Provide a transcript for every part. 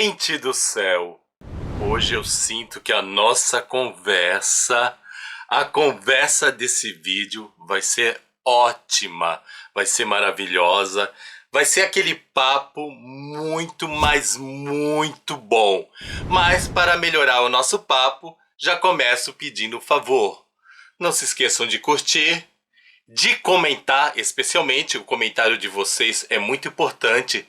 Gente do céu, hoje eu sinto que a nossa conversa, a conversa desse vídeo vai ser ótima, vai ser maravilhosa, vai ser aquele papo muito, mas muito bom. Mas para melhorar o nosso papo, já começo pedindo um favor. Não se esqueçam de curtir, de comentar, especialmente o comentário de vocês é muito importante,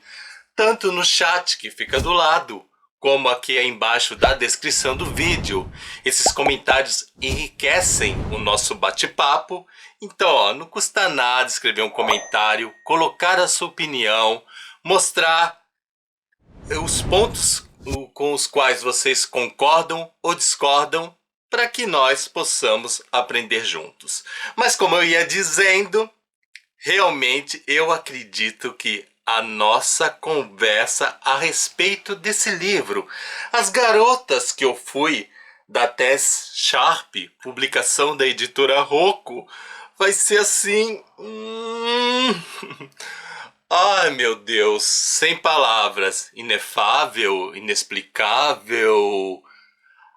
tanto no chat que fica do lado, como aqui embaixo da descrição do vídeo. Esses comentários enriquecem o nosso bate-papo. Então, não custa nada escrever um comentário, colocar a sua opinião, mostrar os pontos com os quais vocês concordam ou discordam, para que nós possamos aprender juntos. Mas como eu ia dizendo, realmente eu acredito que a nossa conversa a respeito desse livro, As Garotas que eu Fui, da Tess Sharp, publicação da editora Rocco, vai ser assim... Ai, meu Deus, sem palavras, inefável, inexplicável,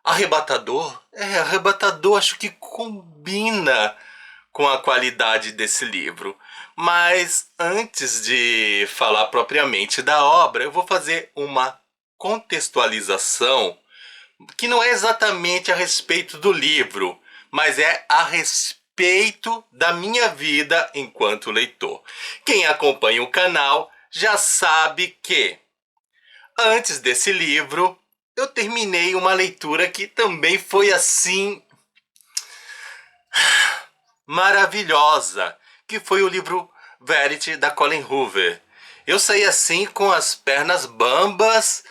arrebatador. Arrebatador, acho que combina com a qualidade desse livro. Mas antes de falar propriamente da obra, eu vou fazer uma contextualização que não é exatamente a respeito do livro, mas é a respeito da minha vida enquanto leitor. Quem acompanha o canal já sabe que antes desse livro eu terminei uma leitura que também foi assim maravilhosa, que foi o livro Verity, da Colleen Hoover. Eu saí assim com as pernas bambas,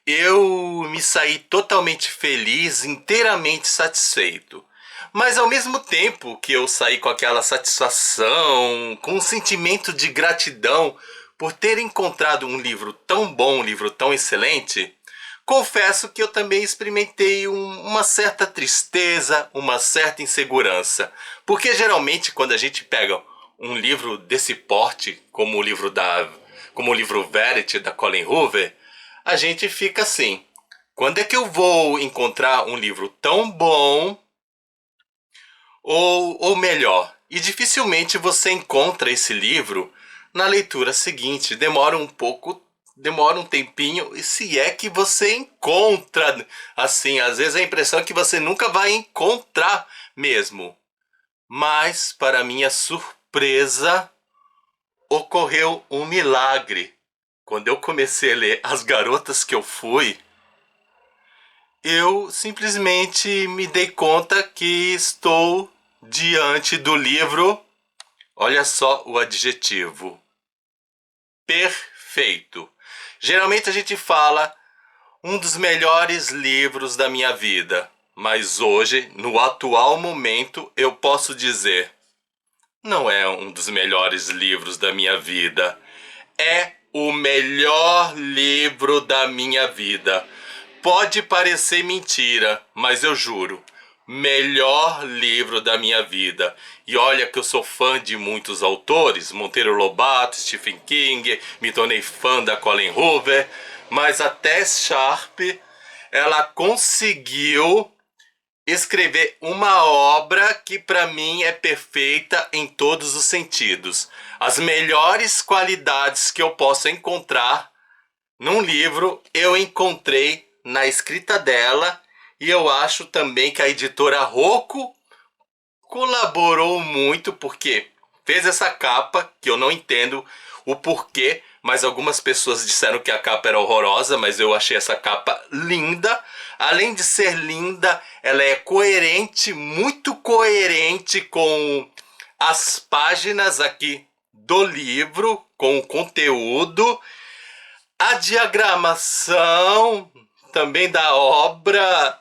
eu me saí totalmente feliz, inteiramente satisfeito. Mas ao mesmo tempo que eu saí com aquela satisfação, com um sentimento de gratidão por ter encontrado um livro tão bom, um livro tão excelente, confesso que eu também experimentei uma certa tristeza, uma certa insegurança. Porque geralmente quando a gente pega um livro desse porte, como o livro Verity, da Colleen Hoover, a gente fica assim: quando é que eu vou encontrar um livro tão bom, ou melhor, e dificilmente você encontra esse livro na leitura seguinte, demora um tempinho, e se é que você encontra, assim, às vezes a impressão é que você nunca vai encontrar mesmo. Mas, para minha surpresa, ocorreu um milagre. Quando eu comecei a ler As Garotas que eu Fui, eu simplesmente me dei conta que estou diante do livro, olha só o adjetivo, perfeito. Geralmente a gente fala um dos melhores livros da minha vida, mas hoje, no atual momento, eu posso dizer: não é um dos melhores livros da minha vida, é o melhor livro da minha vida. Pode parecer mentira, mas eu juro, melhor livro da minha vida. E olha que eu sou fã de muitos autores, Monteiro Lobato, Stephen King, me tornei fã da Colleen Hoover, mas a Tess Sharp, ela conseguiu escrever uma obra que para mim é perfeita em todos os sentidos. As melhores qualidades que eu posso encontrar num livro, eu encontrei na escrita dela, e eu acho também que a editora Rocco colaborou muito, porque fez essa capa, que eu não entendo o porquê, mas algumas pessoas disseram que a capa era horrorosa, mas eu achei essa capa linda. Além de ser linda, ela é coerente, muito coerente com as páginas aqui do livro, com o conteúdo. A diagramação também da obra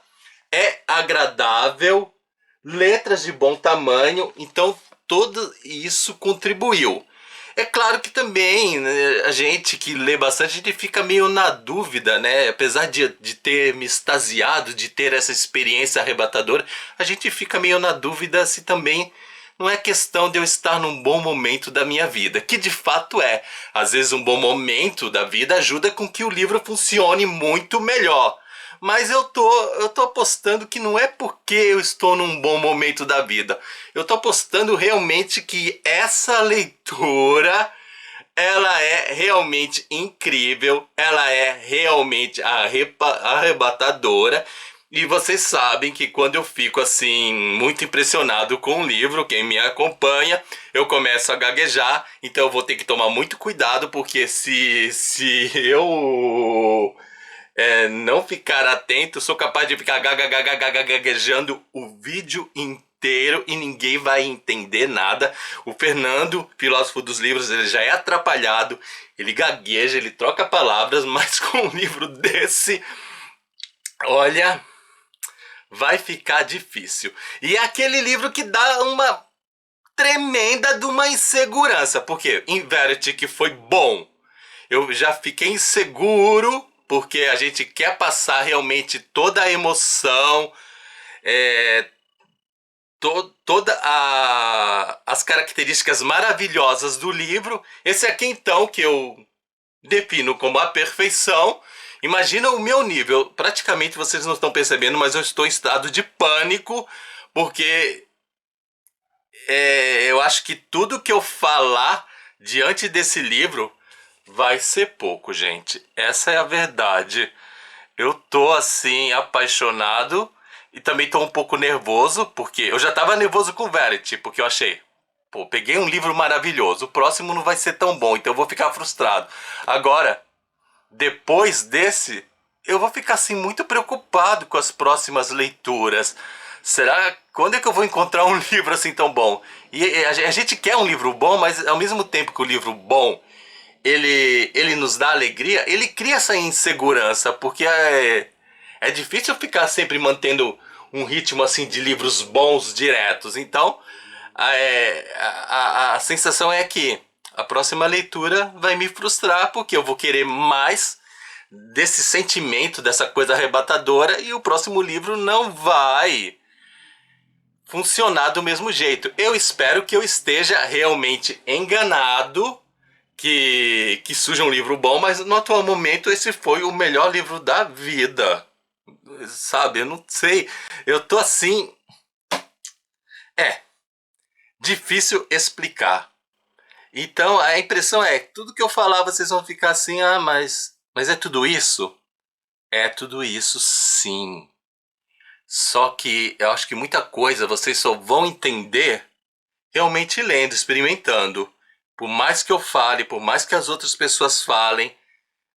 é agradável, letras de bom tamanho, então tudo isso contribuiu. É claro que também, né, a gente que lê bastante, a gente fica meio na dúvida, né? Apesar de ter me extasiado, de ter essa experiência arrebatadora, a gente fica meio na dúvida se também não é questão de eu estar num bom momento da minha vida, que de fato é. Às vezes um bom momento da vida ajuda com que o livro funcione muito melhor. Mas eu tô apostando que não é porque eu estou num bom momento da vida. Eu tô apostando realmente que essa leitura, ela é realmente incrível, ela é realmente arrebatadora. E vocês sabem que quando eu fico assim muito impressionado com o livro, quem me acompanha, eu começo a gaguejar, então eu vou ter que tomar muito cuidado, porque se eu não ficar atento, sou capaz de ficar gaguejando o vídeo inteiro e ninguém vai entender nada. O Fernando, filósofo dos livros, ele já é atrapalhado, ele gagueja, ele troca palavras, mas com um livro desse, olha, vai ficar difícil. E é aquele livro que dá uma tremenda de uma insegurança, porque em Verity, que foi bom, eu já fiquei inseguro, porque a gente quer passar realmente toda a emoção, toda as características maravilhosas do livro. Esse aqui então que eu defino como a perfeição. Imagina o meu nível, praticamente vocês não estão percebendo, mas eu estou em estado de pânico, porque eu acho que tudo que eu falar diante desse livro vai ser pouco, gente. Essa é a verdade. Eu tô assim apaixonado e também tô um pouco nervoso, porque eu já tava nervoso com Verity, porque eu achei, pô, peguei um livro maravilhoso, o próximo não vai ser tão bom, então eu vou ficar frustrado. Agora, depois desse, eu vou ficar assim muito preocupado com as próximas leituras. Será quando é que eu vou encontrar um livro assim tão bom? E a gente quer um livro bom, mas ao mesmo tempo que o livro bom ele nos dá alegria, ele cria essa insegurança, porque é difícil ficar sempre mantendo um ritmo assim de livros bons diretos. Então, a sensação é que a próxima leitura vai me frustrar, porque eu vou querer mais desse sentimento, dessa coisa arrebatadora, e o próximo livro não vai funcionar do mesmo jeito. Eu espero que eu esteja realmente enganado, que surja um livro bom, mas no atual momento esse foi o melhor livro da vida. Sabe, eu não sei. Eu tô assim. É difícil explicar. Então a impressão é que tudo que eu falar vocês vão ficar assim, mas é tudo isso? É tudo isso sim. Só que eu acho que muita coisa vocês só vão entender realmente lendo, experimentando. Por mais que eu fale, por mais que as outras pessoas falem,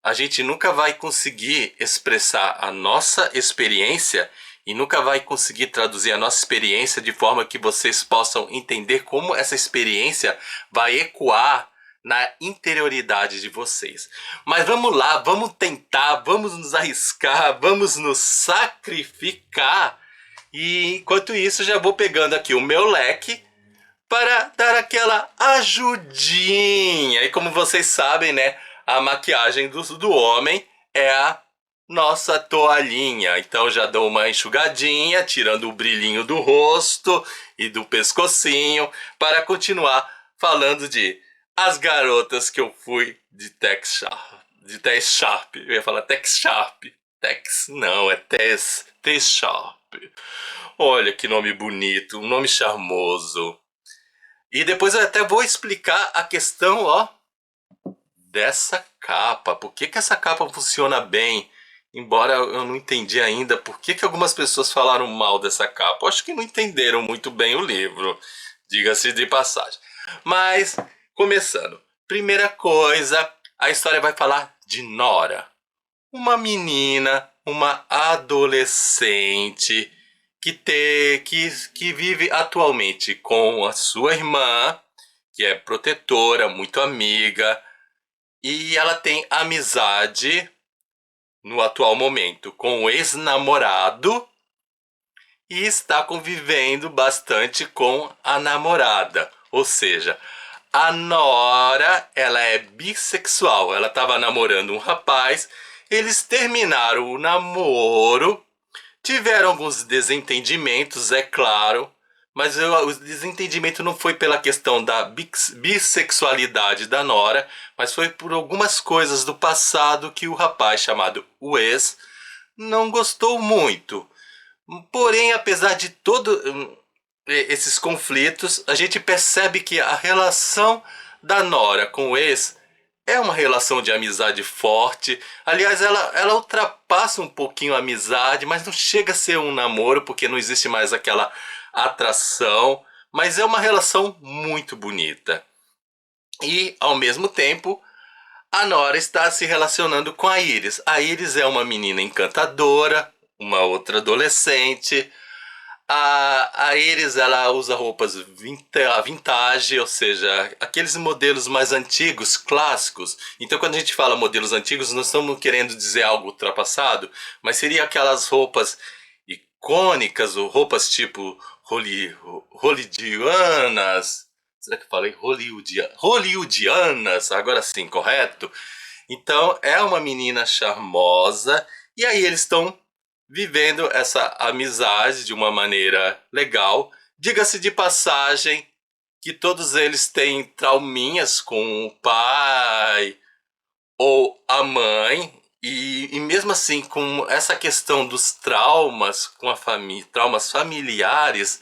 a gente nunca vai conseguir expressar a nossa experiência e nunca vai conseguir traduzir a nossa experiência de forma que vocês possam entender como essa experiência vai ecoar na interioridade de vocês. Mas vamos lá, vamos tentar, vamos nos arriscar, vamos nos sacrificar. E enquanto isso, já vou pegando aqui o meu leque para dar aquela ajudinha. E como vocês sabem, né, a maquiagem do homem é a nossa toalhinha. Então já dou uma enxugadinha, tirando o brilhinho do rosto e do pescocinho, para continuar falando de As Garotas que eu fui de Tex Sharp. De Tex Sharp. Eu ia falar Tex Sharp. Tex, não, é Tex Sharp. Olha que nome bonito, um nome charmoso. E depois eu até vou explicar a questão, ó, dessa capa. Por que essa capa funciona bem? Embora eu não entendi ainda por que algumas pessoas falaram mal dessa capa. Eu acho que não entenderam muito bem o livro, diga-se de passagem. Mas, começando. Primeira coisa, a história vai falar de Nora. Uma menina, uma adolescente que vive atualmente com a sua irmã, que é protetora, muito amiga, e ela tem amizade no atual momento com o ex-namorado e está convivendo bastante com a namorada. Ou seja, a Nora, ela é bissexual. Ela estava namorando um rapaz, eles terminaram o namoro, tiveram alguns desentendimentos, é claro, mas o desentendimento não foi pela questão da bissexualidade da Nora, mas foi por algumas coisas do passado que o rapaz chamado Wes não gostou muito. Porém, apesar de todos esses conflitos, a gente percebe que a relação da Nora com o ex é uma relação de amizade forte. Aliás, ela ultrapassa um pouquinho a amizade, mas não chega a ser um namoro, porque não existe mais aquela atração. Mas é uma relação muito bonita. E, ao mesmo tempo, a Nora está se relacionando com a Iris. A Iris é uma menina encantadora, uma outra adolescente. A Iris, ela usa roupas vintage, ou seja, aqueles modelos mais antigos, clássicos. Então, quando a gente fala modelos antigos, não estamos querendo dizer algo ultrapassado, mas seria aquelas roupas icônicas, ou roupas tipo hollywoodianas. Será que eu falei hollywoodianas? Agora sim, correto? Então, é uma menina charmosa, e aí eles estão vivendo essa amizade de uma maneira legal. Diga-se de passagem que todos eles têm trauminhas com o pai ou a mãe, e mesmo assim, com essa questão dos traumas com a família, traumas familiares,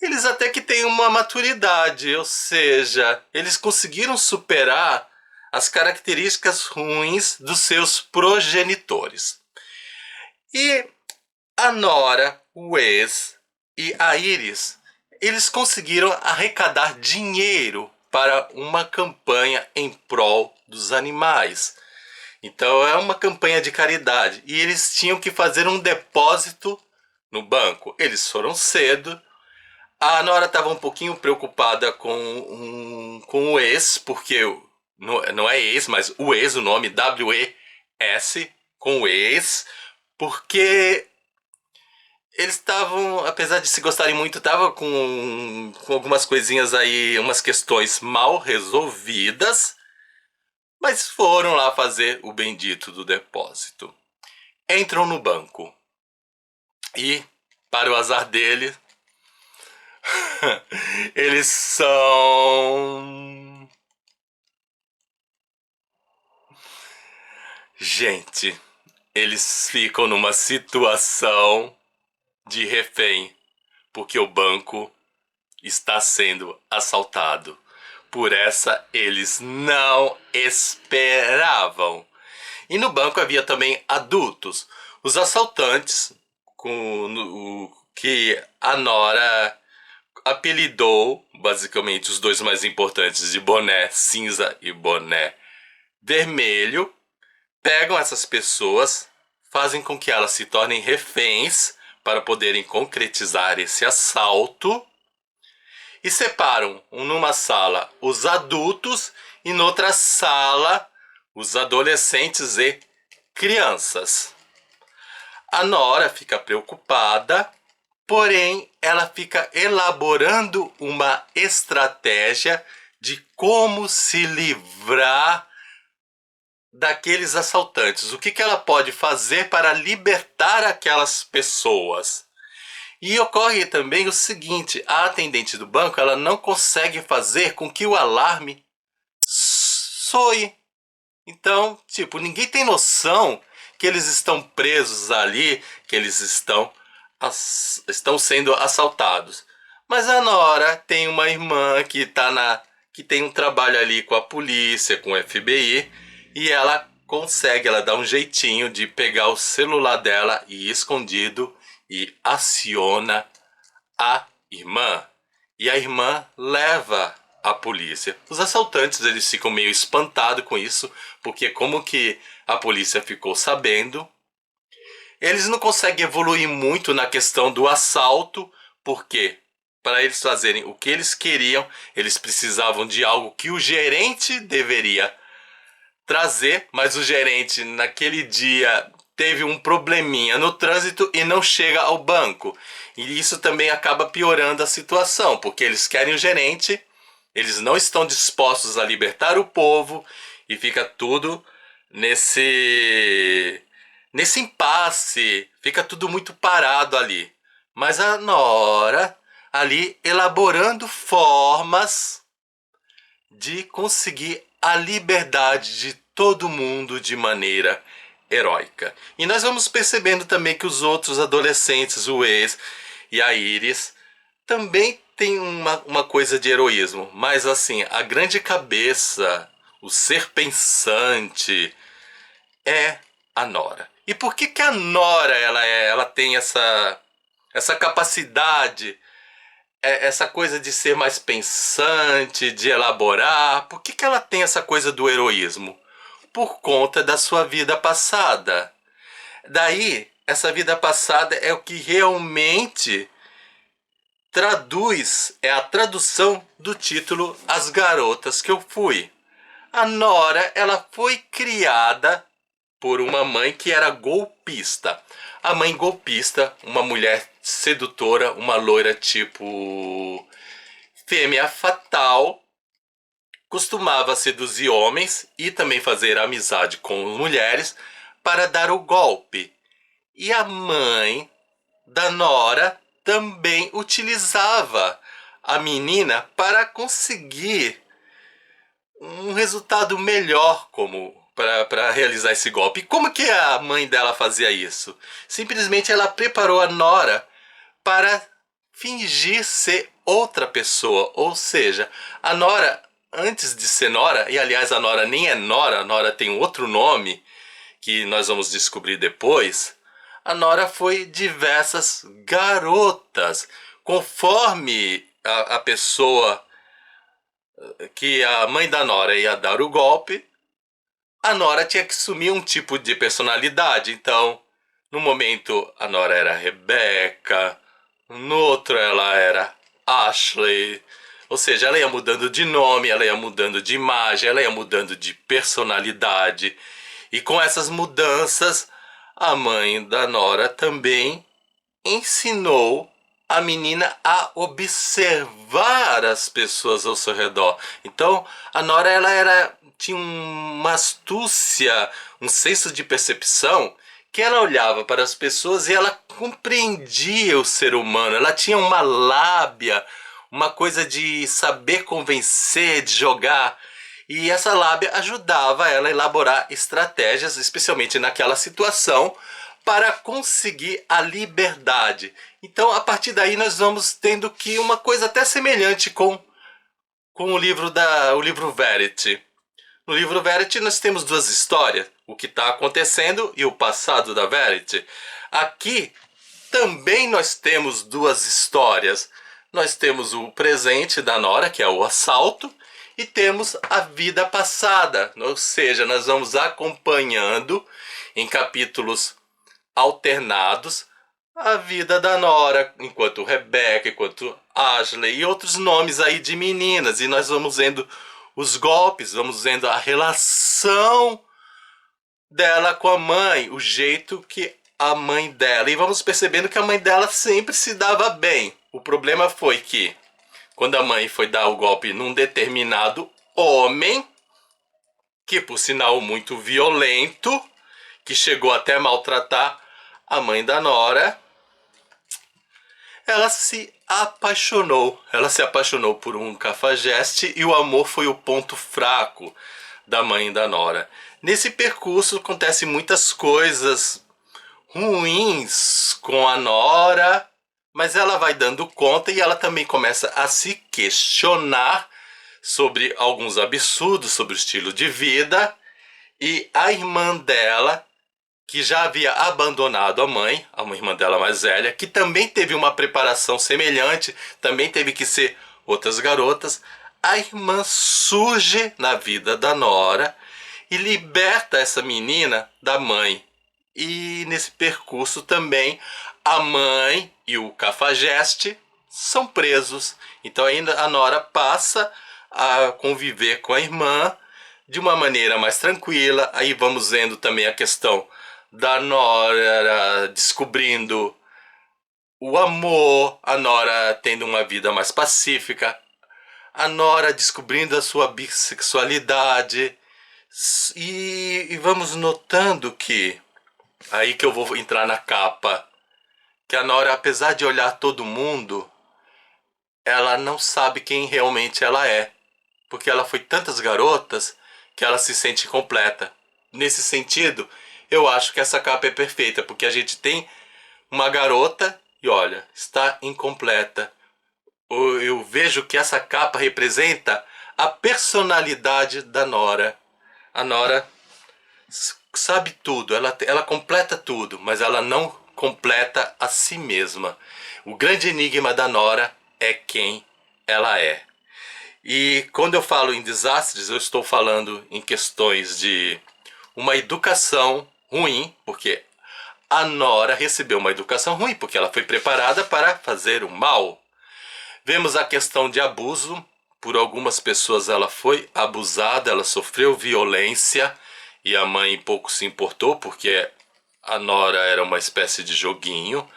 eles até que têm uma maturidade, ou seja, eles conseguiram superar as características ruins dos seus progenitores. E a Nora, o Wes e a Iris, eles conseguiram arrecadar dinheiro para uma campanha em prol dos animais. Então é uma campanha de caridade e eles tinham que fazer um depósito no banco. Eles foram cedo. A Nora estava um pouquinho preocupada com o ex, porque não é ex, mas o ex, o nome W-E-S, com o ex, porque eles estavam, apesar de se gostarem muito, estavam com algumas coisinhas aí, umas questões mal resolvidas, mas foram lá fazer o bendito do depósito. Entram no banco e, para o azar dele, eles são... Gente, eles ficam numa situação de refém, porque o banco está sendo assaltado. Por essa eles não esperavam. E no banco havia também adultos. Os assaltantes, o que a Nora apelidou, basicamente os dois mais importantes, de boné cinza e boné vermelho, pegam essas pessoas, fazem com que elas se tornem reféns para poderem concretizar esse assalto e separam numa sala os adultos e noutra sala os adolescentes e crianças. A Nora fica preocupada, porém ela fica elaborando uma estratégia de como se livrar daqueles assaltantes. O que ela pode fazer para libertar aquelas pessoas? E ocorre também o seguinte, a atendente do banco, ela não consegue fazer com que o alarme soe. Então, tipo, ninguém tem noção que eles estão presos ali, que eles estão sendo assaltados. Mas a Nora tem uma irmã que tem um trabalho ali com a polícia, com o FBI, e ela dá um jeitinho de pegar o celular dela e escondido e aciona a irmã. E a irmã leva a polícia. Os assaltantes, eles ficam meio espantados com isso, porque como que a polícia ficou sabendo, eles não conseguem evoluir muito na questão do assalto, porque para eles fazerem o que eles queriam, eles precisavam de algo que o gerente deveria trazer, mas o gerente naquele dia teve um probleminha no trânsito e não chega ao banco. E isso também acaba piorando a situação, porque eles querem o gerente, eles não estão dispostos a libertar o povo e fica tudo nesse impasse, fica tudo muito parado ali. Mas a Nora ali elaborando formas de conseguir a liberdade de todo mundo de maneira heróica. E nós vamos percebendo também que os outros adolescentes, o Ace e a Iris, também tem uma coisa de heroísmo. Mas assim, a grande cabeça, o ser pensante, é a Nora. E por que a Nora ela tem essa capacidade, essa coisa de ser mais pensante, de elaborar? Por que ela tem essa coisa do heroísmo? Por conta da sua vida passada. Daí, essa vida passada é o que realmente traduz, é a tradução do título As Garotas que Eu Fui. A Nora, ela foi criada por uma mãe que era golpista. A mãe golpista, uma mulher sedutora, uma loira tipo fêmea fatal, costumava seduzir homens e também fazer amizade com mulheres para dar o golpe. E a mãe da Nora também utilizava a menina para conseguir um resultado melhor como para realizar esse golpe. E como que a mãe dela fazia isso? Simplesmente ela preparou a Nora para fingir ser outra pessoa. Ou seja, a Nora, antes de ser Nora, e aliás a Nora nem é Nora, a Nora tem outro nome que nós vamos descobrir depois. A Nora foi diversas garotas, conforme a pessoa que a mãe da Nora ia dar o golpe, a Nora tinha que assumir um tipo de personalidade. Então, no momento a Nora era Rebecca, no outro ela era Ashley. Ou seja, ela ia mudando de nome, ela ia mudando de imagem, ela ia mudando de personalidade. E com essas mudanças, a mãe da Nora também ensinou a menina a observar as pessoas ao seu redor. Então, a Nora tinha uma astúcia, um senso de percepção, que ela olhava para as pessoas e ela compreendia o ser humano. Ela tinha uma lábia, uma coisa de saber convencer, de jogar. E essa lábia ajudava ela a elaborar estratégias, especialmente naquela situação, para conseguir a liberdade. Então, a partir daí, nós vamos tendo que uma coisa até semelhante com o livro Verity. No livro Verity, nós temos duas histórias, o que está acontecendo e o passado da Verity. Aqui, também nós temos duas histórias. Nós temos o presente da Nora, que é o assalto, e temos a vida passada. Ou seja, nós vamos acompanhando em capítulos alternados a vida da Nora, enquanto Rebecca, enquanto Ashley e outros nomes aí de meninas. E nós vamos vendo os golpes, vamos vendo a relação dela com a mãe, o jeito que a mãe dela... E vamos percebendo que a mãe dela sempre se dava bem. O problema foi que, quando a mãe foi dar o golpe num determinado homem, que por sinal muito violento, que chegou até a maltratar a mãe da Nora, ela se apaixonou. Ela se apaixonou por um cafajeste e o amor foi o ponto fraco da mãe da Nora. Nesse percurso acontecem muitas coisas ruins com a Nora, mas ela vai dando conta e ela também começa a se questionar sobre alguns absurdos, sobre o estilo de vida. E a irmã dela, que já havia abandonado a mãe, uma irmã dela mais velha, que também teve uma preparação semelhante, também teve que ser outras garotas, a irmã surge na vida da Nora e liberta essa menina da mãe. E nesse percurso também a mãe e o cafajeste são presos. Então ainda a Nora passa a conviver com a irmã de uma maneira mais tranquila. Aí vamos vendo também a questão da Nora descobrindo o amor, a Nora tendo uma vida mais pacífica, a Nora descobrindo a sua bissexualidade. E vamos notando que, aí que eu vou entrar na capa, que a Nora, apesar de olhar todo mundo, ela não sabe quem realmente ela é, porque ela foi tantas garotas que ela se sente incompleta. Nesse sentido, eu acho que essa capa é perfeita, porque a gente tem uma garota e olha, está incompleta. Eu vejo que essa capa representa a personalidade da Nora. A Nora sabe tudo, ela completa tudo, mas ela não completa a si mesma. O grande enigma da Nora é quem ela é. E quando eu falo em desastres, eu estou falando em questões de uma educação ruim, porque a Nora recebeu uma educação ruim, porque ela foi preparada para fazer o mal. Vemos a questão de abuso. Por algumas pessoas ela foi abusada, ela sofreu violência e a mãe pouco se importou porque a Nora era uma espécie de joguinho.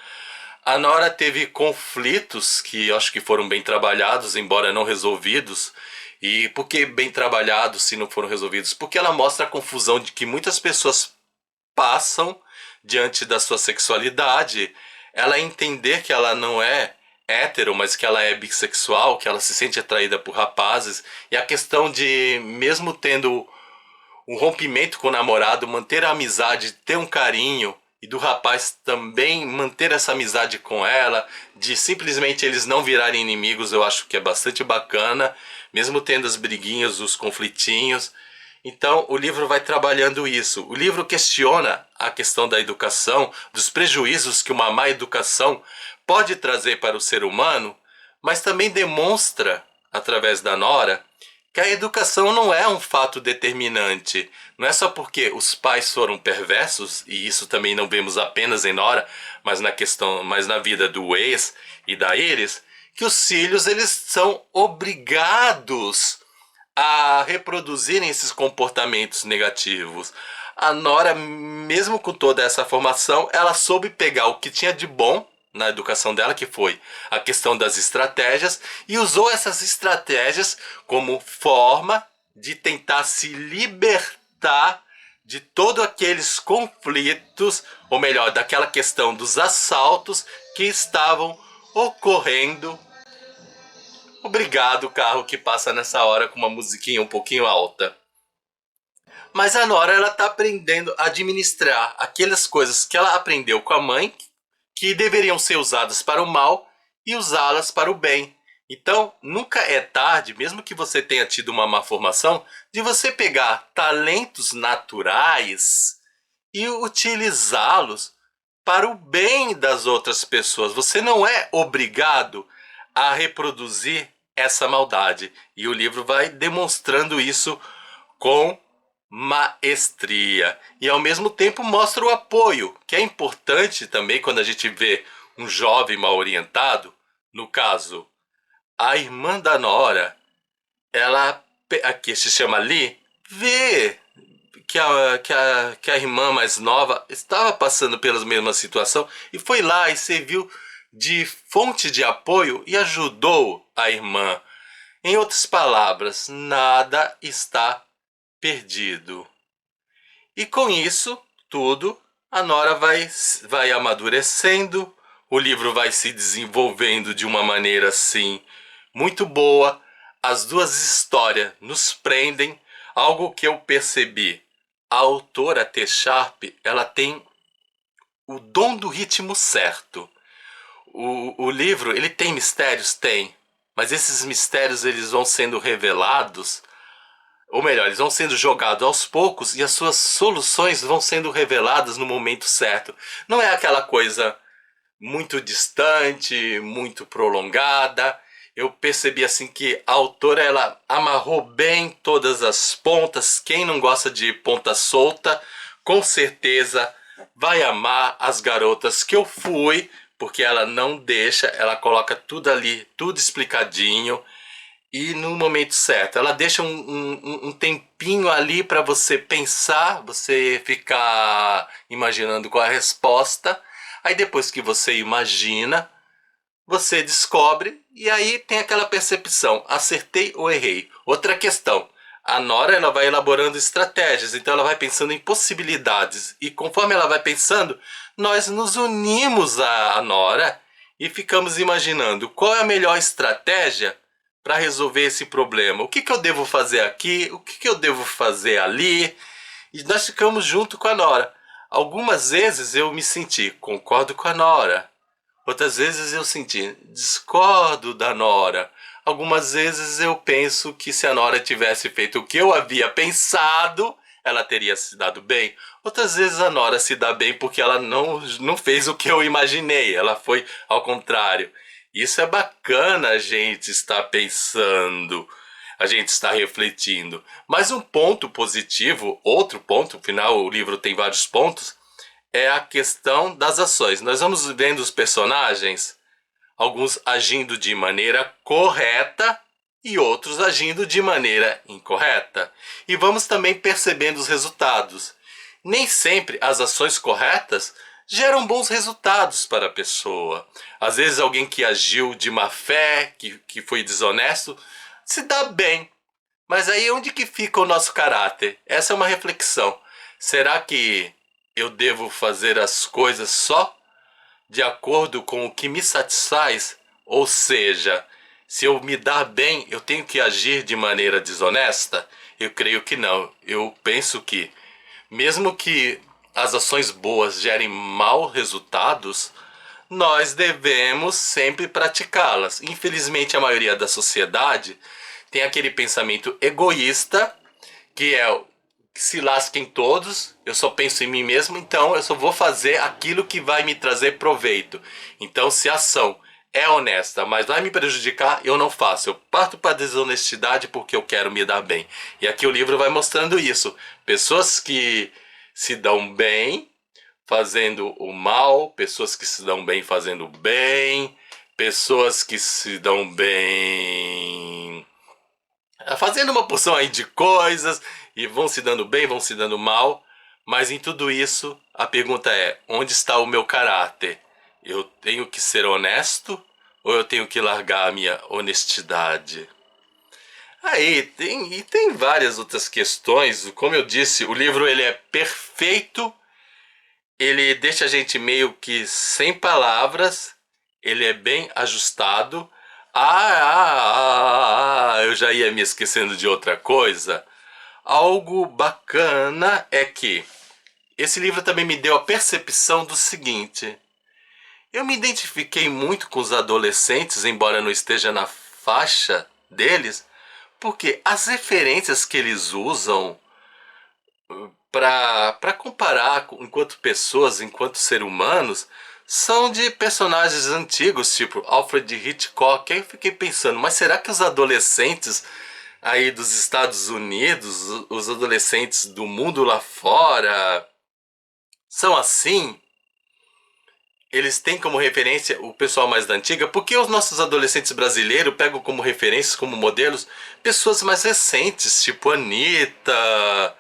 A Nora teve conflitos que acho que foram bem trabalhados, embora não resolvidos. E por que bem trabalhados se não foram resolvidos? Porque ela mostra a confusão de que muitas pessoas passam diante da sua sexualidade. Ela entender que ela não é hétero, mas que ela é bissexual, que ela se sente atraída por rapazes. E a questão de, mesmo tendo um rompimento com o namorado, manter a amizade, ter um carinho, e do rapaz também manter essa amizade com ela, de simplesmente eles não virarem inimigos, eu acho que é bastante bacana, mesmo tendo as briguinhas, os conflitinhos. Então o livro vai trabalhando isso. O livro questiona a questão da educação, dos prejuízos que uma má educação pode trazer para o ser humano, mas também demonstra, através da Nora, que a educação não é um fato determinante. Não é só porque os pais foram perversos, e isso também não vemos apenas em Nora, mas na vida do ex e da Iris, que os filhos eles são obrigados a reproduzirem esses comportamentos negativos. A Nora, mesmo com toda essa formação, ela soube pegar o que tinha de bom na educação dela, que foi a questão das estratégias, e usou essas estratégias como forma de tentar se libertar de todos aqueles conflitos, ou melhor, daquela questão dos assaltos que estavam ocorrendo. Obrigado, carro que passa nessa hora com uma musiquinha um pouquinho alta. Mas a Nora, ela tá aprendendo a administrar aquelas coisas que ela aprendeu com a mãe, que deveriam ser usadas para o mal, e usá-las para o bem. Então, nunca é tarde, mesmo que você tenha tido uma má formação, de você pegar talentos naturais e utilizá-los para o bem das outras pessoas. Você não é obrigado a reproduzir essa maldade. E o livro vai demonstrando isso com maestria. E ao mesmo tempo mostra o apoio, que é importante também quando a gente vê um jovem mal orientado. No caso, a irmã da Nora, ela, aqui se chama Lee, vê que a irmã mais nova estava passando pela mesma situação e foi lá e serviu de fonte de apoio e ajudou a irmã. Em outras palavras, nada está perdido. E com isso tudo, a Nora vai amadurecendo, o livro vai se desenvolvendo de uma maneira assim muito boa. As duas histórias nos prendem. Algo que eu percebi, a autora T. Sharp, ela tem o dom do ritmo certo. O livro, ele tem mistérios? Tem. Mas esses mistérios eles vão sendo revelados, ou melhor, eles vão sendo jogados aos poucos e as suas soluções vão sendo reveladas no momento certo. Não é aquela coisa muito distante, muito prolongada. Eu percebi assim que a autora ela amarrou bem todas as pontas. Quem não gosta de ponta solta, com certeza vai amar As Garotas que Eu Fui, porque ela não deixa, ela coloca tudo ali, tudo explicadinho e no momento certo. Ela deixa um tempinho ali para você pensar, você ficar imaginando qual é a resposta. Aí depois que você imagina, você descobre e aí tem aquela percepção, acertei ou errei. Outra questão, a Nora ela vai elaborando estratégias, então ela vai pensando em possibilidades e conforme ela vai pensando, nós nos unimos à Nora e ficamos imaginando qual é a melhor estratégia para resolver esse problema. O que, que eu devo fazer aqui? O que, que eu devo fazer ali? E nós ficamos junto com a Nora. Algumas vezes eu me senti, concordo com a Nora. Outras vezes eu senti, discordo da Nora. Algumas vezes eu penso que se a Nora tivesse feito o que eu havia pensado, ela teria se dado bem. Outras vezes a Nora se dá bem porque ela não fez o que eu imaginei. Ela foi ao contrário. Isso é bacana a gente estar pensando, a gente estar refletindo. Mas um ponto positivo, outro ponto, afinal o livro tem vários pontos, é a questão das ações. Nós vamos vendo os personagens, alguns agindo de maneira correta e outros agindo de maneira incorreta. E vamos também percebendo os resultados. Nem sempre as ações corretas geram bons resultados para a pessoa. Às vezes alguém que agiu de má fé, que foi desonesto, se dá bem. Mas aí onde que fica o nosso caráter? Essa é uma reflexão. Será que eu devo fazer as coisas só de acordo com o que me satisfaz? Ou seja, se eu me dar bem, eu tenho que agir de maneira desonesta? Eu creio que não. Eu penso que, mesmo que as ações boas gerem maus resultados, nós devemos sempre praticá-las. Infelizmente, a maioria da sociedade tem aquele pensamento egoísta que é que se lasquem todos, eu só penso em mim mesmo, então eu só vou fazer aquilo que vai me trazer proveito. Então, se a ação é honesta, mas vai me prejudicar, eu não faço. Eu parto para a desonestidade porque eu quero me dar bem. E aqui o livro vai mostrando isso. Pessoas que se dão bem fazendo o mal, pessoas que se dão bem fazendo o bem, pessoas que se dão bem fazendo uma porção aí de coisas e vão se dando bem, vão se dando mal, mas em tudo isso a pergunta é: onde está o meu caráter? Eu tenho que ser honesto ou eu tenho que largar a minha honestidade? Aí tem várias outras questões. Como eu disse, o livro ele é perfeito, ele deixa a gente meio que sem palavras, ele é bem ajustado. Eu já ia me esquecendo de outra coisa. Algo bacana é que esse livro também me deu a percepção do seguinte: eu me identifiquei muito com os adolescentes, embora não esteja na faixa deles, porque as referências que eles usam para comparar enquanto pessoas, enquanto seres humanos, são de personagens antigos, tipo Alfred Hitchcock. Aí eu fiquei pensando, mas será que os adolescentes aí dos Estados Unidos, os adolescentes do mundo lá fora, são assim? Eles têm como referência o pessoal mais da antiga? Porque os nossos adolescentes brasileiros pegam como referências, como modelos, pessoas mais recentes, tipo Anitta,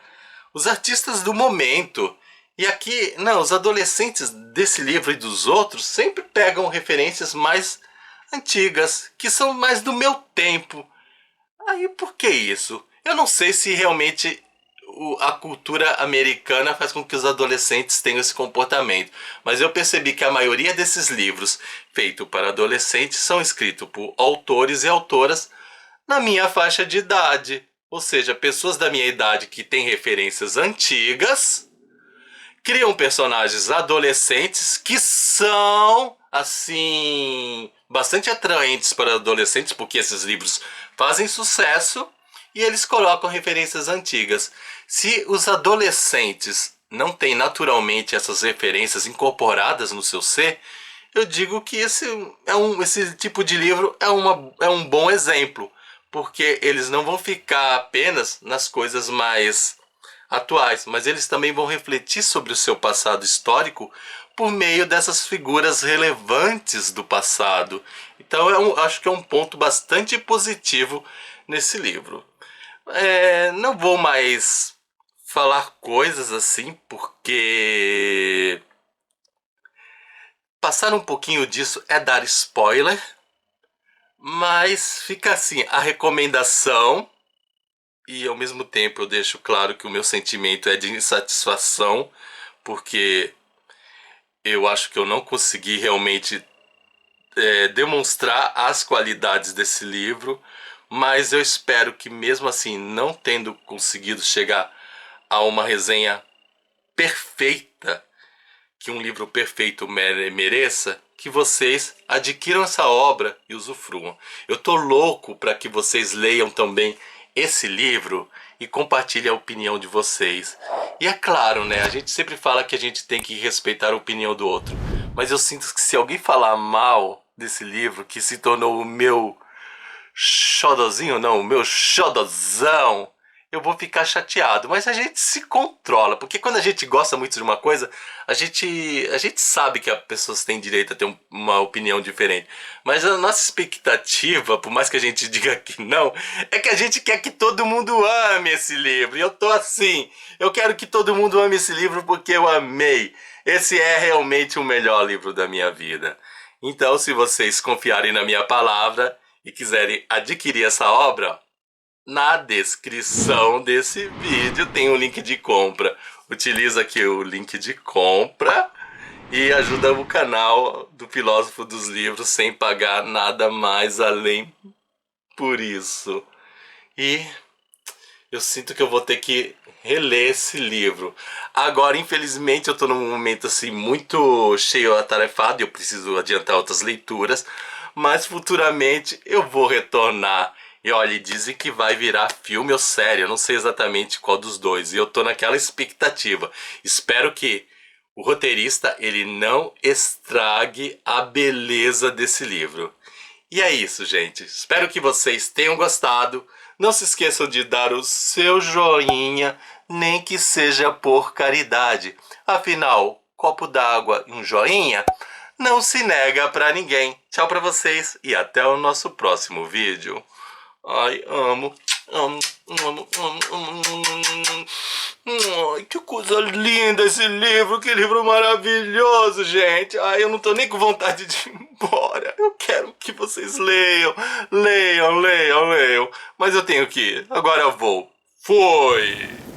os artistas do momento. E aqui, não, os adolescentes desse livro e dos outros sempre pegam referências mais antigas, que são mais do meu tempo. Aí por que isso? Eu não sei se realmente a cultura americana faz com que os adolescentes tenham esse comportamento, mas eu percebi que a maioria desses livros feitos para adolescentes são escritos por autores e autoras na minha faixa de idade. Ou seja, pessoas da minha idade que têm referências antigas criam personagens adolescentes que são, assim, bastante atraentes para adolescentes, porque esses livros fazem sucesso e eles colocam referências antigas. Se os adolescentes não têm naturalmente essas referências incorporadas no seu ser, eu digo que esse tipo de livro é um bom exemplo, porque eles não vão ficar apenas nas coisas mais atuais, mas eles também vão refletir sobre o seu passado histórico por meio dessas figuras relevantes do passado. Então acho que é um ponto bastante positivo nesse livro. Não vou mais falar coisas assim, porque passar um pouquinho disso é dar spoiler, mas fica assim, a recomendação. E ao mesmo tempo eu deixo claro que o meu sentimento é de insatisfação, porque eu acho que eu não consegui realmente demonstrar as qualidades desse livro, mas eu espero que mesmo assim, não tendo conseguido chegar a uma resenha perfeita, que um livro perfeito mereça, que vocês adquiram essa obra e usufruam. Eu tô louco para que vocês leiam também esse livro e compartilhem a opinião de vocês. E é claro, né, a gente sempre fala que a gente tem que respeitar a opinião do outro, mas eu sinto que se alguém falar mal desse livro, que se tornou o meu xodozinho, não, o meu xodozão, eu vou ficar chateado. Mas a gente se controla, porque quando a gente gosta muito de uma coisa, a gente sabe que as pessoas têm direito a ter uma opinião diferente. Mas a nossa expectativa, por mais que a gente diga que não, é que a gente quer que todo mundo ame esse livro. E eu tô assim, eu quero que todo mundo ame esse livro porque eu amei. Esse é realmente o melhor livro da minha vida. Então, se vocês confiarem na minha palavra e quiserem adquirir essa obra, na descrição desse vídeo tem um link de compra. Utiliza aqui o link de compra e ajuda o canal do Filósofo dos Livros sem pagar nada mais além por isso. E eu sinto que eu vou ter que reler esse livro. Agora, infelizmente, eu tô num momento assim muito cheio atarefado e eu preciso adiantar outras leituras, mas futuramente eu vou retornar. E olha, dizem que vai virar filme ou série, eu não sei exatamente qual dos dois, e eu tô naquela expectativa. Espero que o roteirista ele não estrague a beleza desse livro. E é isso, gente. Espero que vocês tenham gostado. Não se esqueçam de dar o seu joinha, nem que seja por caridade. Afinal, copo d'água e um joinha não se nega pra ninguém. Tchau pra vocês e até o nosso próximo vídeo. Ai, amo. Amo, amo, amo, amo, amo. Ai, que coisa linda esse livro, que livro maravilhoso, gente. Ai, eu não tô nem com vontade de ir embora. Eu quero que vocês leiam, leiam, leiam, leiam. Mas eu tenho que ir. Agora eu vou. Fui!